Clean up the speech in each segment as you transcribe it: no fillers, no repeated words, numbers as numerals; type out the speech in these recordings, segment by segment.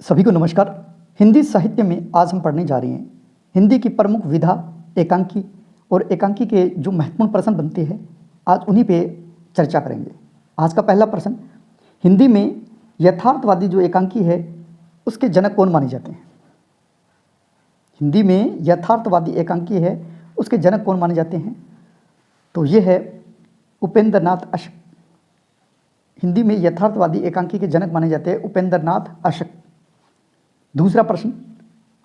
सभी को नमस्कार। हिंदी साहित्य में आज हम पढ़ने जा रहे हैं हिंदी की प्रमुख विधा एकांकी और एकांकी के जो महत्वपूर्ण प्रश्न बनते हैं, आज उन्हीं पे चर्चा करेंगे। आज का पहला प्रश्न, हिंदी में यथार्थवादी जो एकांकी है उसके जनक कौन माने जाते हैं? हिंदी में यथार्थवादी एकांकी है उसके जनक कौन माने जाते हैं? तो ये है उपेंद्र नाथ अशक। हिंदी में यथार्थवादी एकांकी के जनक माने जाते हैं उपेंद्र नाथ अशक। दूसरा प्रश्न,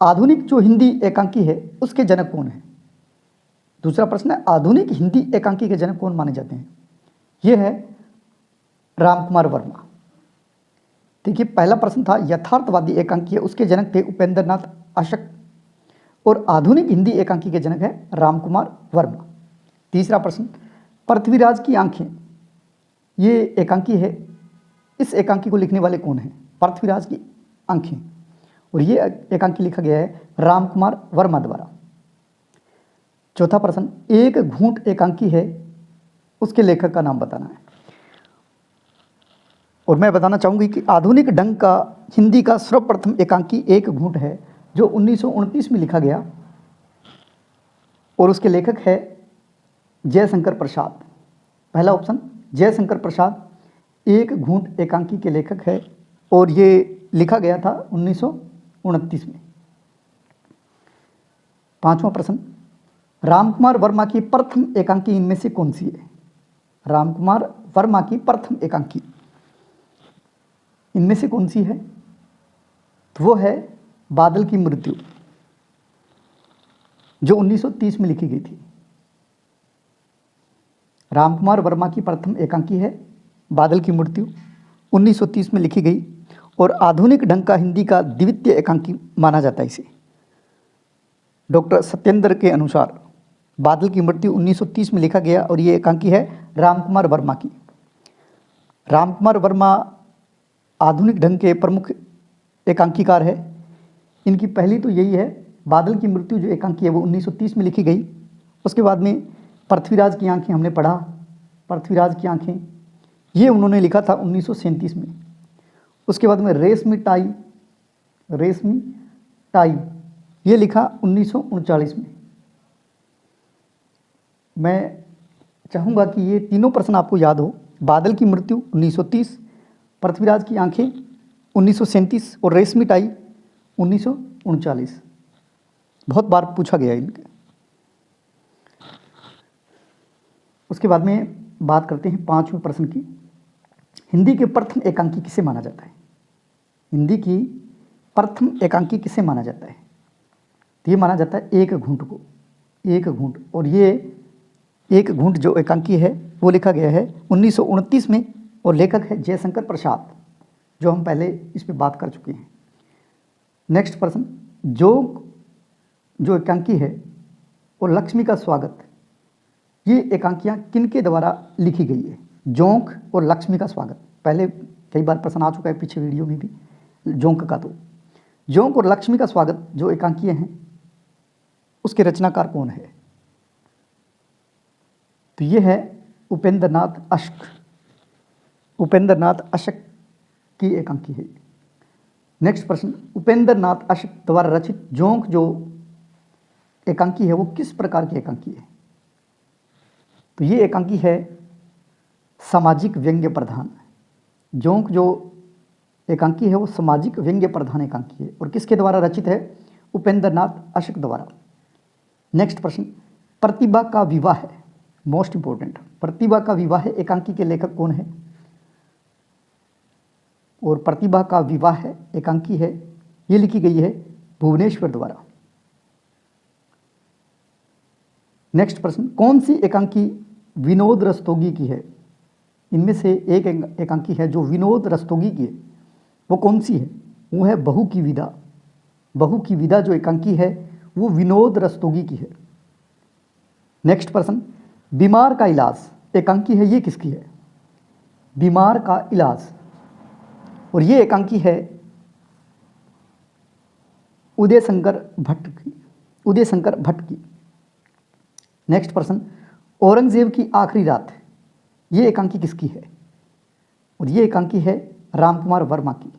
आधुनिक जो हिंदी एकांकी है उसके जनक कौन है? दूसरा प्रश्न है, आधुनिक हिंदी एकांकी के जनक कौन माने जाते हैं? यह है रामकुमार वर्मा। देखिए, पहला प्रश्न था यथार्थवादी एकांकी है उसके जनक थे उपेंद्र नाथ अशक और आधुनिक हिंदी एकांकी के जनक है रामकुमार वर्मा। तीसरा प्रश्न, पृथ्वीराज की आंखें ये एकांकी है, इस एकांकी को लिखने वाले कौन हैं? पृथ्वीराज की आंखें, और ये एकांकी लिखा गया है रामकुमार वर्मा द्वारा। चौथा प्रश्न, एक घूंट एकांकी है उसके लेखक का नाम बताना है। और मैं बताना चाहूँगी कि आधुनिक ढंग का हिंदी का सर्वप्रथम एकांकी एक घूंट है जो 1929 में लिखा गया और उसके लेखक है जयशंकर प्रसाद। पहला ऑप्शन जयशंकर प्रसाद एक घूंट एकांकी के लेखक है और ये लिखा गया था 1929 में। पांचवा प्रश्न, रामकुमार वर्मा की प्रथम एकांकी इनमें से कौन सी है? रामकुमार वर्मा की प्रथम एकांकी इनमें से कौन सी है? तो वो है बादल की मृत्यु, जो 1930 में लिखी गई थी। रामकुमार वर्मा की प्रथम एकांकी है बादल की मृत्यु, 1930 में लिखी गई और आधुनिक ढंग का हिंदी का द्वितीय एकांकी माना जाता है इसे। डॉक्टर सत्येंद्र के अनुसार बादल की मृत्यु 1930 में लिखा गया और ये एकांकी है रामकुमार वर्मा की। रामकुमार वर्मा आधुनिक ढंग के प्रमुख एकांकीकार है। इनकी पहली तो यही है, बादल की मृत्यु जो एकांकी है वो 1930 में लिखी गई। उसके बाद में पृथ्वीराज की आंखें हमने पढ़ा, पृथ्वीराज की आंखें ये उन्होंने लिखा था 1937 में। उसके बाद में रेशमी टाई ये लिखा 1939 में। मैं चाहूँगा कि ये तीनों प्रश्न आपको याद हो। बादल की मृत्यु 1930, पृथ्वीराज की आंखें 1937 और रेशमी टाई 1939। बहुत बार पूछा गया इनके। उसके बाद में बात करते हैं पांचवें प्रश्न की, हिंदी के प्रथम एकांकी किसे माना जाता है? हिंदी की प्रथम एकांकी किसे माना जाता है? तो ये माना जाता है एक घूंट को, एक घूंट। और ये एक घूंट जो एकांकी है वो लिखा गया है 1929 में और लेखक है जयशंकर प्रसाद, जो हम पहले इस पर बात कर चुके हैं। नेक्स्ट प्रश्न, जो एकांकी है और लक्ष्मी का स्वागत, ये एकांकियाँ किनके द्वारा लिखी गई है? जोंक और लक्ष्मी का स्वागत। पहले कई बार प्रश्न आ चुका है पीछे वीडियो में भी जोंक का। तो जोंक और लक्ष्मी का स्वागत जो एकांकीय हैं उसके रचनाकार कौन है? तो ये है उपेंद्र नाथ अशक। उपेंद्र नाथ अशक की एकांकी है। नेक्स्ट प्रश्न, उपेंद्र नाथ अशक द्वारा रचित जोंक जो एकांकी है वो किस प्रकार की एकांकी है? तो ये एकांकी है सामाजिक व्यंग्य प्रधान। जोंक जो एकांकी है वो सामाजिक व्यंग्य प्रधान एकांकी है और किसके द्वारा रचित है? उपेंद्र नाथ अशक द्वारा। नेक्स्ट प्रश्न, प्रतिभा का विवाह है, मोस्ट इंपॉर्टेंट, प्रतिभा का विवाह है एकांकी के लेखक कौन है? और प्रतिभा का विवाह है एकांकी है ये लिखी गई है भुवनेश्वर द्वारा। नेक्स्ट प्रश्न, कौन सी एकांकी विनोद रस्तोगी की है? इनमें से एक एकांकी है जो विनोद रस्तोगी की है, वो कौन सी है? वो है बहू की विदा। बहू की विदा जो एकांकी है वो विनोद रस्तोगी की है। नेक्स्ट प्रश्न, बीमार का इलाज एकांकी है ये किसकी है? बीमार का इलाज, और ये एकांकी है उदयशंकर भट्ट की। नेक्स्ट प्रश्न, औरंगजेब की आखिरी रात ये एकांकी किसकी है? और ये एकांकी है रामकुमार वर्मा की।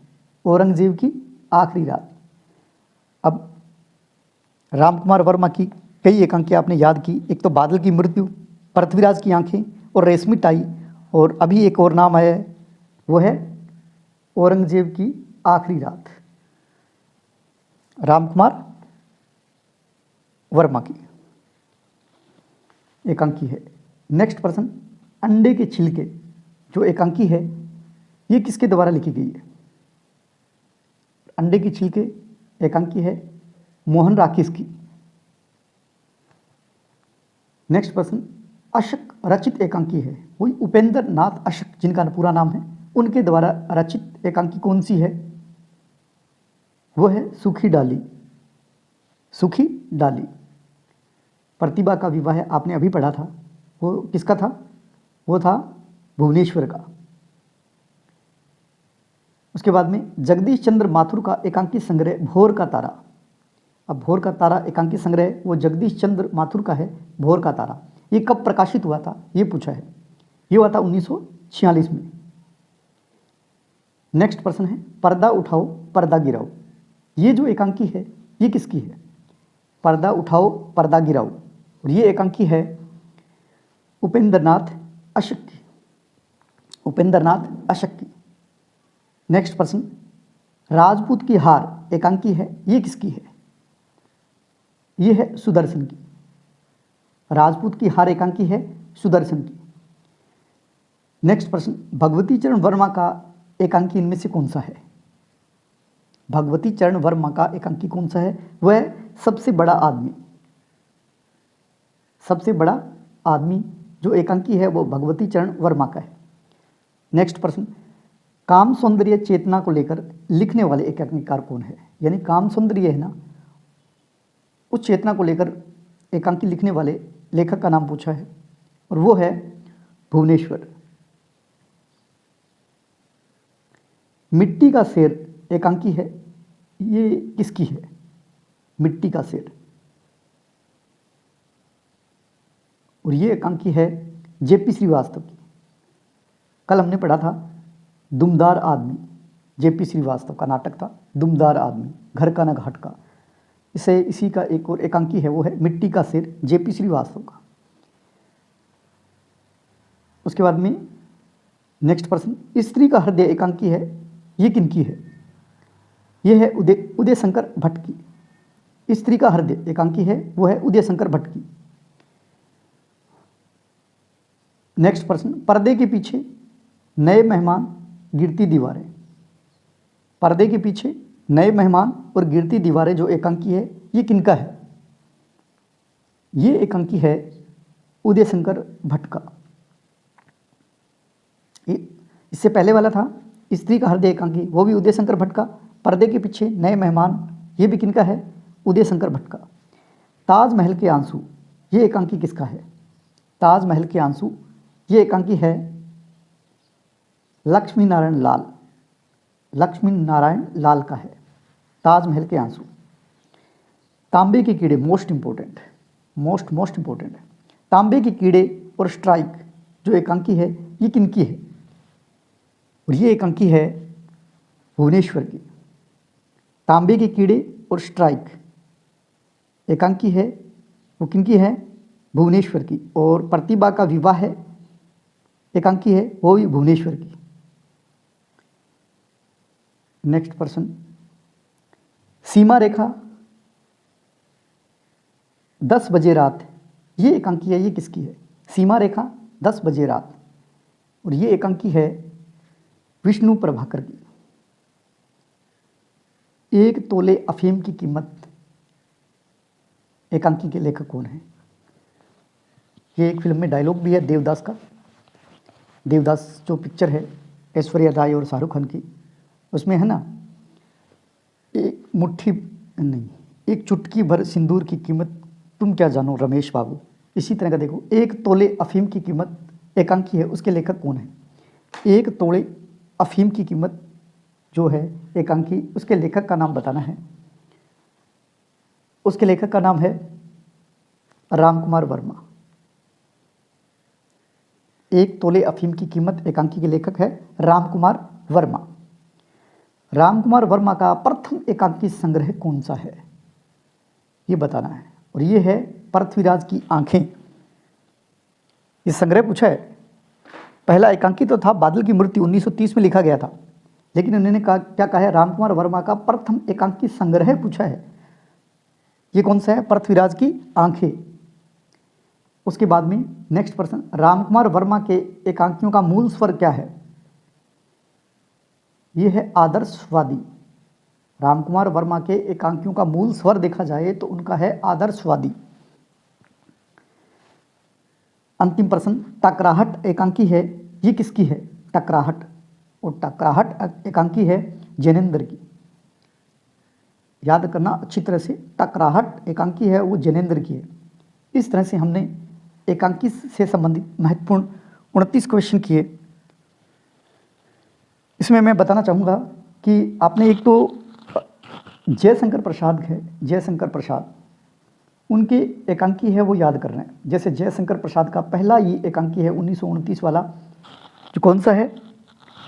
औरंगजेब की आखिरी रात। अब रामकुमार वर्मा की कई एकांकियाँ आपने याद की, एक तो बादल की मृत्यु, पृथ्वीराज की आंखें और रेशमी टाई, और अभी एक और नाम आया है वो है औरंगजेब की आखिरी रात। रामकुमार वर्मा की एकांकी है। नेक्स्ट प्रश्न, अंडे के छिलके जो एकांकी है ये किसके द्वारा लिखी गई है? अंडे की छिलके एकांकी है मोहन राकेश की। नेक्स्ट प्रश्न, अशक रचित एकांकी है, वही उपेंद्र नाथ अशक जिनका पूरा नाम है, उनके द्वारा रचित एकांकी कौन सी है? वो है सूखी डाली। सूखी डाली। प्रतिभा का विवाह आपने अभी पढ़ा था, वो किसका था? वो था भुवनेश्वर का। उसके बाद में जगदीश चंद्र माथुर का एकांकी संग्रह भोर का तारा। अब भोर का तारा एकांकी संग्रह वो जगदीश चंद्र माथुर का है, भोर का तारा। ये कब प्रकाशित हुआ था ये पूछा है, ये हुआ था 1946 में। नेक्स्ट प्रश्न है, पर्दा उठाओ पर्दा गिराओ, ये जो एकांकी है ये किसकी है? पर्दा उठाओ पर्दा गिराओ, और ये एकांकी है उपेंद्र नाथ अशक की। उपेंद्र नाथ अशक की। नेक्स्ट प्रश्न, राजपूत की हार एकांकी है, ये किसकी है? ये है सुदर्शन की। राजपूत की हार एकांकी है सुदर्शन की। नेक्स्ट प्रश्न, भगवती चरण वर्मा का एकांकी इनमें से कौन सा है? भगवती चरण वर्मा का एकांकी कौन सा है? वह सबसे बड़ा आदमी। सबसे बड़ा आदमी जो एकांकी है वो भगवती चरण वर्मा का है। नेक्स्ट प्रश्न, काम सौंदर्य चेतना को लेकर लिखने वाले एकांकीकार कौन है? यानी काम सौंदर्य है ना, उस चेतना को लेकर एकांकी लिखने वाले लेखक का नाम पूछा है, और वो है भुवनेश्वर। मिट्टी का शेर एकांकी है, ये किसकी है? मिट्टी का शेर, और ये एकांकी है जेपी श्रीवास्तव की। कल हमने पढ़ा था दुमदार आदमी, जेपी श्रीवास्तव का नाटक था दुमदार आदमी, घर का न घाट का। इसी का एक और एकांकी है वो है मिट्टी का शेर, जेपी श्रीवास्तव का। उसके बाद में नेक्स्ट प्रश्न, स्त्री का हृदय एकांकी है, ये किनकी है? ये है उदय शंकर भट्ट की। स्त्री का हृदय एकांकी है वो है उदय शंकर भट्ट की। नेक्स्ट प्रश्न, पर्दे के पीछे नए मेहमान गिरती दीवारें। पर्दे के पीछे नए मेहमान और गिरती दीवारें जो एकांकी है ये किनका है? ये एकांकी है उदय शंकर भट्ट का। इससे पहले वाला था स्त्री का हृदय एकांकी, वो भी उदय शंकर भट्ट का। पर्दे के पीछे नए मेहमान, ये भी किनका है? उदय शंकर भट्ट का। ताजमहल के आंसू, ये एकांकी किसका है? ताजमहल के आंसू, ये एकांकी है लक्ष्मी नारायण लाल। लक्ष्मी नारायण लाल का है ताजमहल के आंसू। तांबे के कीड़े, मोस्ट इंपॉर्टेंट, मोस्ट इंपॉर्टेंट है। तांबे के कीड़े और स्ट्राइक जो एकांकी है ये किनकी है? और ये एकांकी है भुवनेश्वर की। तांबे के कीड़े और स्ट्राइक एकांकी है वो किनकी है? भुवनेश्वर की। और प्रतिभा का विवाह है एकांकी है वो भी भुवनेश्वर की। नेक्स्ट प्रश्न, सीमा रेखा 10 बजे रात, ये एकांकी है, ये किसकी है? सीमा रेखा 10 बजे रात, और ये एकांकी है विष्णु प्रभाकर की। एक तोले अफीम की कीमत, एकांकी के लेखक कौन है? ये एक फिल्म में डायलॉग भी है देवदास का। देवदास जो पिक्चर है ऐश्वर्या राय और शाहरुख खान की, उसमें है ना, एक मुट्ठी नहीं, एक चुटकी भर सिंदूर की कीमत तुम क्या जानो रमेश बाबू। इसी तरह का देखो, एक तोले अफीम की कीमत एकांकी है, उसके लेखक कौन है? एक तोले अफीम की कीमत जो है एकांकी, उसके लेखक का नाम बताना है। उसके लेखक का नाम है रामकुमार वर्मा। एक तोले अफीम की कीमत एकांकी के लेखक है रामकुमार वर्मा। रामकुमार वर्मा का प्रथम एकांकी संग्रह कौन सा है, ये बताना है। और ये है पृथ्वीराज की आंखें, ये संग्रह पूछा है। पहला एकांकी तो था बादल की मृत्यु, 1930 में लिखा गया था, लेकिन उन्होंने कहा क्या कहा है, रामकुमार वर्मा का प्रथम एकांकी संग्रह पूछा है। ये कौन सा है, पृथ्वीराज की आंखें। उसके बाद में नेक्स्ट प्रश्न, रामकुमार वर्मा के एकांकियों का मूल स्वर क्या है, ये है आदर्शवादी। रामकुमार वर्मा के एकांकियों का मूल स्वर देखा जाए तो उनका है आदर्शवादी। अंतिम प्रश्न, टकराहट एकांकी है, ये किसकी है, टकराहट। और टकराहट एकांकी है जैनेन्द्र की, याद करना अच्छी तरह से, टकराहट एकांकी है वो जैनेन्द्र की है। इस तरह से हमने एकांकी से संबंधित महत्वपूर्ण 29 क्वेश्चन किए। इसमें मैं बताना चाहूँगा कि आपने एक तो जयशंकर प्रसाद है, जयशंकर प्रसाद, उनके एकांकी है वो याद करना है। जैसे जयशंकर प्रसाद का पहला ये एकांकी है 1929 वाला, जो कौन सा है,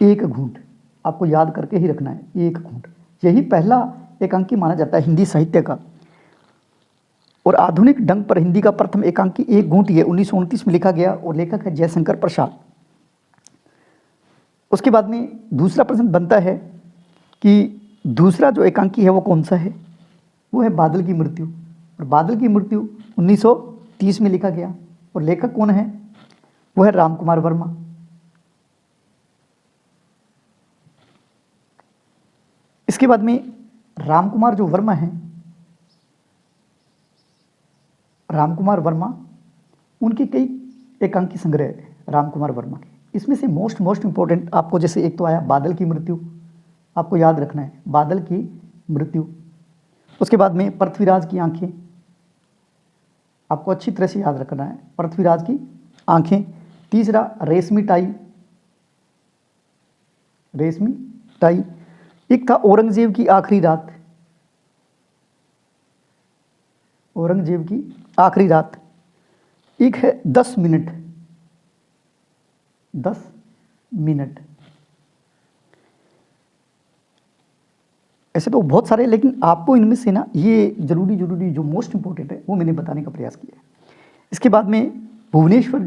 एक घूंट, आपको याद करके ही रखना है, एक घूंट। यही पहला एकांकी माना जाता है हिंदी साहित्य का। और आधुनिक ढंग पर हिंदी का प्रथम एकांकी एक घूंट ये 1929 में लिखा गया और लेखक है जयशंकर प्रसाद। उसके बाद में दूसरा प्रश्न बनता है कि दूसरा जो एकांकी है वो कौन सा है, वो है बादल की मृत्यु। और बादल की मृत्यु 1930 में लिखा गया और लेखक कौन है, वो है रामकुमार वर्मा। इसके बाद में रामकुमार जो वर्मा है, रामकुमार वर्मा, उनके कई एकांकी संग्रह है रामकुमार वर्मा के। इसमें से मोस्ट इंपॉर्टेंट आपको, जैसे एक तो आया बादल की मृत्यु, आपको याद रखना है बादल की मृत्यु। उसके बाद में पृथ्वीराज की आंखें, आपको अच्छी तरह से याद रखना है पृथ्वीराज की आंखें। तीसरा रेशमी टाई, रेशमी टाई। एक था औरंगजेब की आखिरी रात, औरंगजेब की आखिरी रात। एक है 10 मिनट, 10 मिनट। ऐसे तो बहुत सारे, लेकिन आपको इनमें से ना ये जरूरी जो मोस्ट इंपॉर्टेंट है वो मैंने बताने का प्रयास किया है। इसके बाद में भुवनेश्वर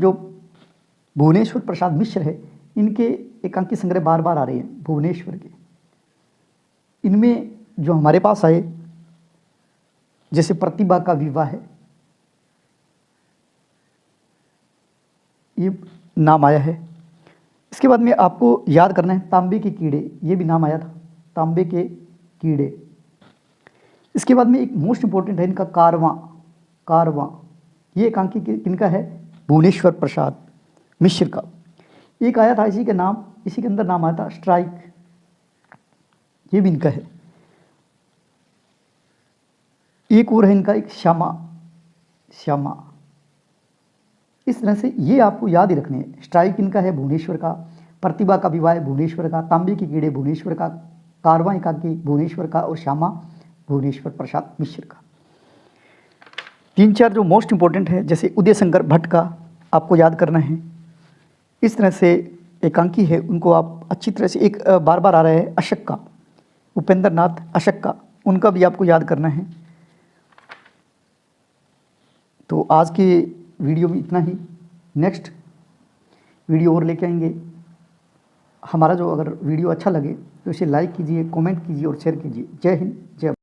प्रसाद मिश्र है, इनके एकांकी संग्रह बार बार आ रहे हैं भुवनेश्वर के। इनमें जो हमारे पास आए, जैसे प्रतिभा का विवाह है, ये नाम आया है। इसके बाद में आपको याद करना है तांबे के कीड़े, ये भी नाम आया था, तांबे के कीड़े। इसके बाद में एक मोस्ट इंपॉर्टेंट है इनका कारवां, कारवां। ये एकांकी किनका है, भुवनेश्वर प्रसाद मिश्र का। एक आया था इसी के अंदर नाम आया था स्ट्राइक, ये भी इनका है। एक और है इनका एक श्यामा, श्यामा। इस तरह से ये आपको याद ही रखने हैं। स्ट्राइक इनका है भुवनेश्वर का, प्रतिभा का विवाह भुवनेश्वर का, तांबे के कीड़े भुवनेश्वर का, कारवां एकांकी भुवनेश्वर का, और श्यामा भुवनेश्वर प्रसाद मिश्र का। 3-4 जो मोस्ट इंपॉर्टेंट है, जैसे उदय शंकर भट्ट का आपको याद करना है। इस तरह से एकांकी है, उनको आप अच्छी तरह से, एक बार बार आ रहा है अशक का, उपेंद्र नाथ अशक का, उनका भी आपको याद करना है। तो आज के वीडियो में इतना ही। नेक्स्ट वीडियो और लेके आएंगे। हमारा जो अगर वीडियो अच्छा लगे तो इसे लाइक कीजिए, कमेंट कीजिए और शेयर कीजिए। जय हिंद, जय भारत।